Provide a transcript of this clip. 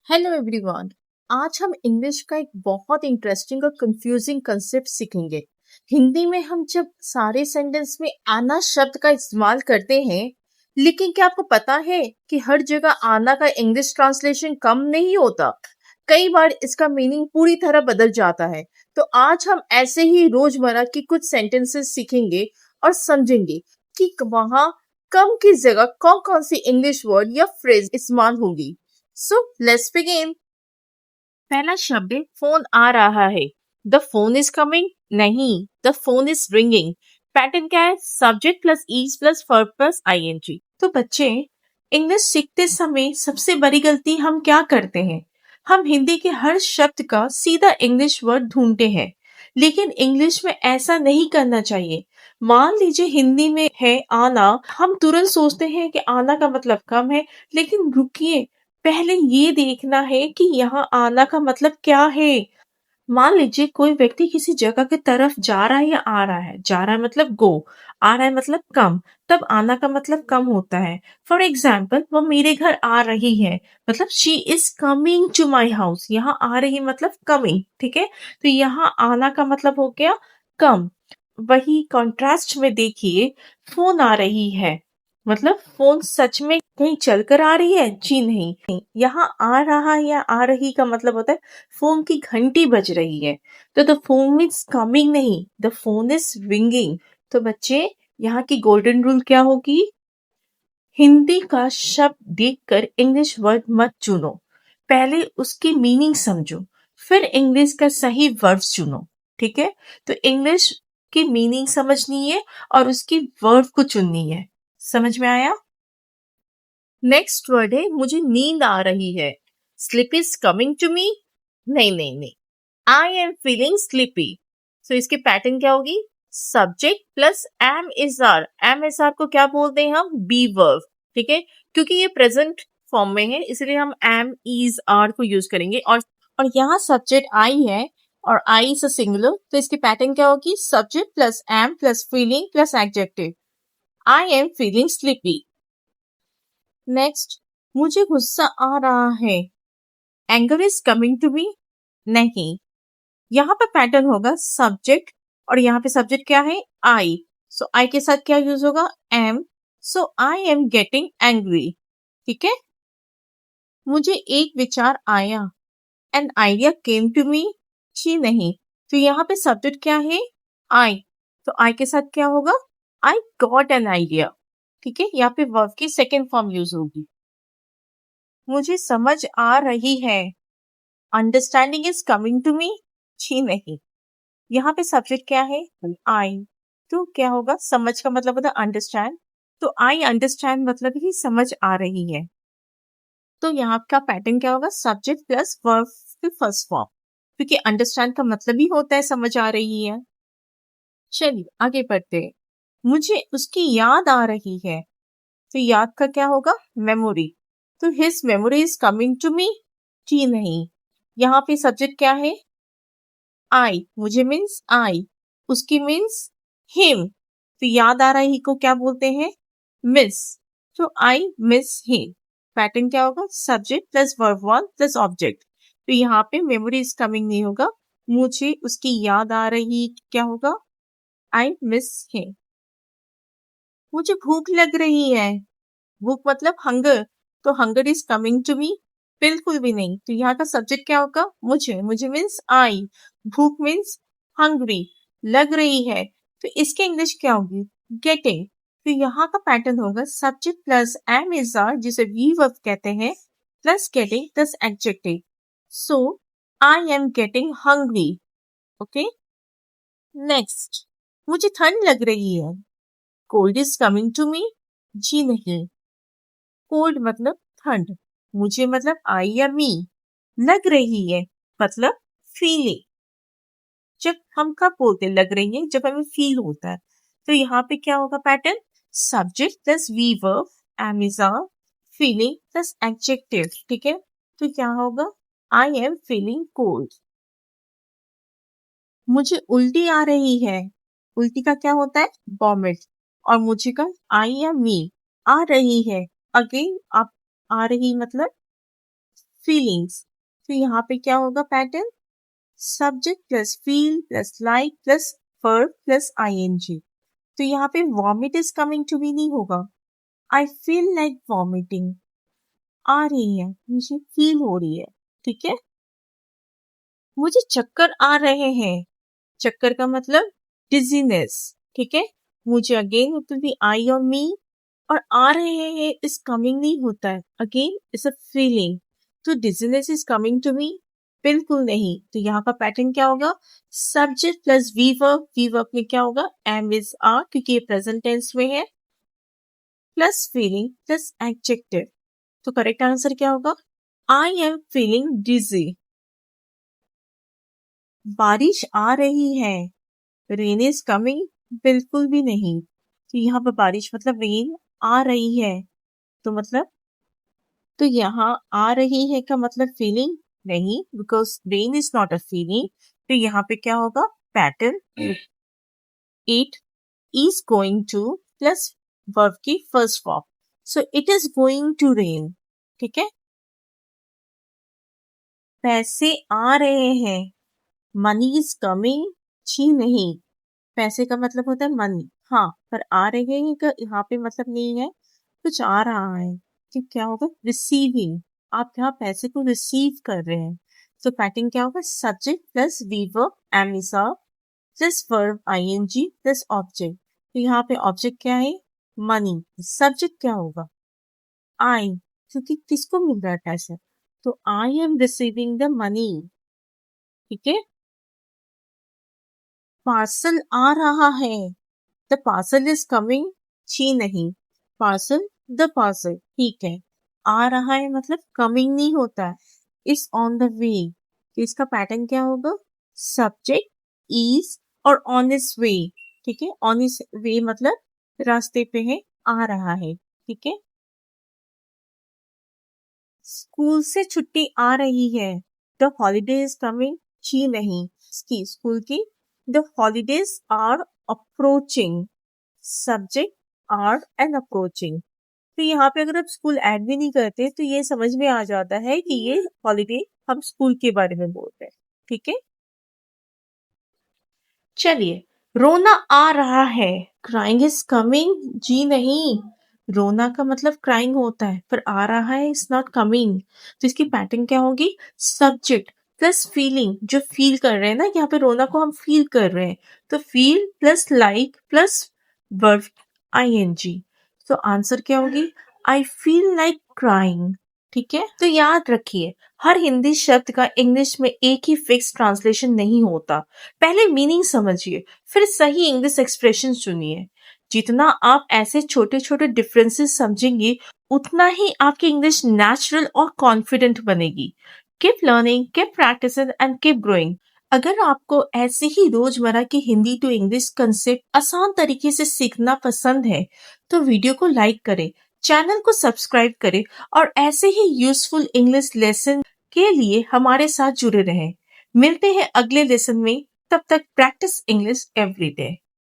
Hello everyone. आज हम English का एक बहुत इंटरेस्टिंग और कंफ्यूजिंग कंसेप्ट सीखेंगे। हिंदी में हम जब सारे सेंटेंस में आना शब्द का इस्तेमाल करते हैं, लेकिन क्या आपको पता है कि हर जगह आना का इंग्लिश ट्रांसलेशन कम नहीं होता। कई बार इसका मीनिंग पूरी तरह बदल जाता है। तो आज हम ऐसे ही रोजमर्रा की कुछ सेंटेंसेस सीखेंगे और समझेंगे कि वहां कम की जगह कौन कौन सी इंग्लिश वर्ड या फ्रेज इस्तेमाल होगी। So let's begin. पहला शब्द है फोन आ रहा है। द फोन इज कमिंग नहीं, the phone is ringing. Pattern क्या है? Subject plus is plus verb plus ING. तो बच्चे, इंग्लिश सीखते समय सबसे बड़ी गलती हम क्या करते हैं? हम हिंदी के हर शब्द का सीधा इंग्लिश वर्ड ढूंढते हैं, लेकिन इंग्लिश में ऐसा नहीं करना चाहिए। मान लीजिए हिंदी में है आना, हम तुरंत सोचते हैं कि आना का मतलब कम है, लेकिन रुकिए, पहले ये देखना है कि यहाँ आना का मतलब क्या है। मान लीजिए कोई व्यक्ति किसी जगह की तरफ जा रहा है या आ रहा है। जा रहा है मतलब गो, आ रहा है मतलब कम, तब आना का मतलब कम होता है। फॉर एग्जाम्पल, वो मेरे घर आ रही है, मतलब she is coming to my house. यहाँ आ रही मतलब कमिंग, ठीक है। तो यहाँ आना का मतलब हो गया कम। वही कॉन्ट्रास्ट में देखिए, फोन आ रही है मतलब फोन सच में कहीं चलकर आ रही है? जी नहीं। यहाँ आ रहा या आ रही का मतलब होता है फोन की घंटी बज रही है। तो द फोन इज कमिंग नहीं, द फोन इज रिंगिंग। तो बच्चे, यहाँ की गोल्डन रूल क्या होगी? हिंदी का शब्द देखकर इंग्लिश वर्ड मत चुनो, पहले उसकी मीनिंग समझो, फिर इंग्लिश का सही वर्ब चुनो। ठीक है, तो इंग्लिश की मीनिंग समझनी है और उसकी वर्ब को चुननी है। समझ में आया? नेक्स्ट वर्ड है मुझे नींद आ रही है। Sleep is coming to me नहीं नहीं नहीं, I am feeling sleepy. So इसकी पैटर्न क्या होगी? Subject plus am is are. Am is are को क्या बोलते हैं हम? Be verb. ठीक है, क्योंकि ये प्रेजेंट फॉर्म में है इसलिए हम एम इज आर को यूज करेंगे। और यहाँ सब्जेक्ट आई है और आई इज अ सिंगुलर, तो इसकी पैटर्न क्या होगी? Subject plus am plus feeling plus adjective. I am feeling sleepy. Next, मुझे गुस्सा आ रहा है। Anger is coming to me नहीं, यहाँ पर पैटर्न होगा सब्जेक्ट और यहाँ पे सब्जेक्ट क्या है? आई। सो आई के साथ क्या यूज होगा? Am. So I am getting angry. ठीक है, मुझे एक विचार आया। An idea came to me जी नहीं, तो यहाँ पे सब्जेक्ट क्या है? आई। तो आई के साथ क्या होगा? I got an idea. ठीक है, यहाँ पे वर्ब की सेकेंड फॉर्म यूज होगी। मुझे समझ आ रही है। Understanding is coming to me जी नहीं, यहाँ पे सब्जेक्ट क्या है? आई। तो क्या होगा? समझ का मतलब होता है अंडरस्टैंड, तो आई अंडरस्टैंड मतलब ही समझ आ रही है। तो यहाँ का पैटर्न क्या होगा? सब्जेक्ट प्लस वर्ब की फर्स्ट फॉर्म, क्योंकि अंडरस्टैंड का मतलब ही होता है समझ आ रही है। चलिए आगे बढ़ते हैं। मुझे उसकी याद आ रही है, तो याद का क्या होगा? मेमोरी। तो his memory is coming to me जी नहीं, यहाँ पे सब्जेक्ट क्या है? आई। मुझे मीन्स आई, उसकी मीन्स हिम। तो याद आ रही को क्या बोलते हैं? मिस। तो आई मिस हिम। पैटर्न क्या होगा? Subject plus verb one plus object. तो यहाँ पे मेमोरी इज कमिंग नहीं होगा, मुझे उसकी याद आ रही क्या होगा? I miss him. मुझे भूख लग रही है। भूख मतलब हंगर, तो hunger is coming to me बिल्कुल भी नहीं, तो यहाँ का सब्जेक्ट क्या होगा? मुझे मीन्स आई, भूख मीन्स हंग्री, लग रही है, तो इसके इंग्लिश क्या होगी? गेटिंग। तो यहाँ का पैटर्न होगा subject plus am is are, जिसे वी वर्ब कहते हैं, plus getting plus adjective. So I am getting hungry. Okay, next, मुझे ठंड लग रही है। Cold is coming to me जी नहीं, कोल्ड मतलब ठंड, मुझे मतलब आई या मी, लग रही है मतलब फीलिंग। जब हम कब बोलते लग रही है? जब हमें फील होता है। तो यहाँ पे क्या होगा pattern? Subject plus V verb, am is are, feeling plus adjective. ठीक है, तो क्या होगा? I am feeling cold. मुझे उल्टी आ रही है। उल्टी का क्या होता है? वॉमिट। और मुझे का आई या मी, आ रही है, अगेन आप, आ रही मतलब फीलिंग्स। तो यहाँ पे क्या होगा pattern? Subject plus feel plus like plus verb plus ING. तो यहाँ पे vomit is coming to me नहीं होगा। आई फील लाइक वॉमिटिंग, आ रही है, मुझे फील हो रही है, ठीक है। मुझे चक्कर आ रहे हैं, चक्कर का मतलब डिजीनेस, ठीक है। मुझे अगेन टू बी आई और मी, और आ रहे हैं इस कमिंग नहीं होता है, अगेन इट्स अ फीलिंग। तो dizziness is coming to me, बिल्कुल नहीं। तो यहाँ का पैटर्न क्या होगा? Subject plus V verb, V verb में क्या होगा? एम इज आर, क्योंकि ये प्रेजेंट टेंस में है, प्लस फीलिंग प्लस एडजेक्टिव। तो करेक्ट आंसर क्या होगा? आई एम फीलिंग डिजी। बारिश आ रही है, रेन इज कमिंग, बिल्कुल भी नहीं। तो यहाँ पर बारिश मतलब रेन आ रही है, तो मतलब, तो यहाँ आ रही है का मतलब फीलिंग नहीं, because rain is not a feeling. तो यहाँ पे क्या होगा? Pattern, it is going to plus verb की first form, so it is going to rain, ठीक है। पैसे आ रहे हैं, मनी इज कमिंग, जी नहीं, पैसे का मतलब होता है मनी, हाँ, पर आ रहे हैं का यहाँ पे मतलब नहीं है, कुछ आ रहा है, कि क्या होगा? रिसीविंग, आप यहाँ पैसे को रिसीव कर रहे हैं। तो पैटर्न क्या होगा? सब्जेक्ट प्लस वीवर एमिसा plus verb ING plus object. तो यहाँ पे ऑब्जेक्ट क्या है? मनी। सब्जेक्ट क्या होगा? आई, क्योंकि किसको मिल रहा है पैसा, तो I am receiving the money, ठीक है। पार्सल आ रहा है, द पार्सल इज कमिंग, जी नहीं, पार्सल, द पार्सल, ठीक है। आ रहा है मतलब कमिंग नहीं होता है, इज ऑन द वे। तो इसका पैटर्न क्या होगा? सब्जेक्ट इज और ऑन इज वे, ठीक है। ऑन इज वे मतलब रास्ते पे है, आ रहा है, ठीक है। स्कूल से छुट्टी आ रही है, द हॉलीडे इज कमिंग, जी नहीं, इसकी स्कूल की, the holidays are approaching, subject are and approaching. तो यहाँ पे अगर आप स्कूल ऐड भी नहीं करते तो ये समझ में आ जाता है कि ये हॉलीडे हम स्कूल के बारे में बोल रहे हैं, ठीक है। चलिए, रोना आ रहा है, क्राइंग इज कमिंग, जी नहीं, रोना का मतलब क्राइंग होता है, पर आ रहा है इज नॉट कमिंग। तो इसकी पैटर्न क्या होगी? सब्जेक्ट प्लस फीलिंग, जो फील कर रहे हैं ना, यहाँ पे रोना को हम फील कर रहे हैं, तो feel plus like plus verb ING. तो आंसर क्या होगी? आई फील लाइक क्राइंग, ठीक है। तो याद रखिए, हर हिंदी शब्द का इंग्लिश में एक ही फिक्स ट्रांसलेशन नहीं होता। पहले मीनिंग समझिए, फिर सही इंग्लिश एक्सप्रेशन चुनिए। जितना आप ऐसे छोटे छोटे डिफरेंसेस समझेंगे, उतना ही आपकी इंग्लिश नेचुरल और कॉन्फिडेंट बनेगी। Keep learning, keep practicing and keep growing. अगर आपको ऐसे ही रोजमर्रा की हिंदी टू इंग्लिश कंसेप्ट आसान तरीके से सीखना पसंद है, तो वीडियो को लाइक करें, चैनल को सब्सक्राइब करें, और ऐसे ही यूजफुल इंग्लिश लेसन के लिए हमारे साथ जुड़े रहें। मिलते हैं अगले लेसन में, तब तक प्रैक्टिस इंग्लिश एवरी डे।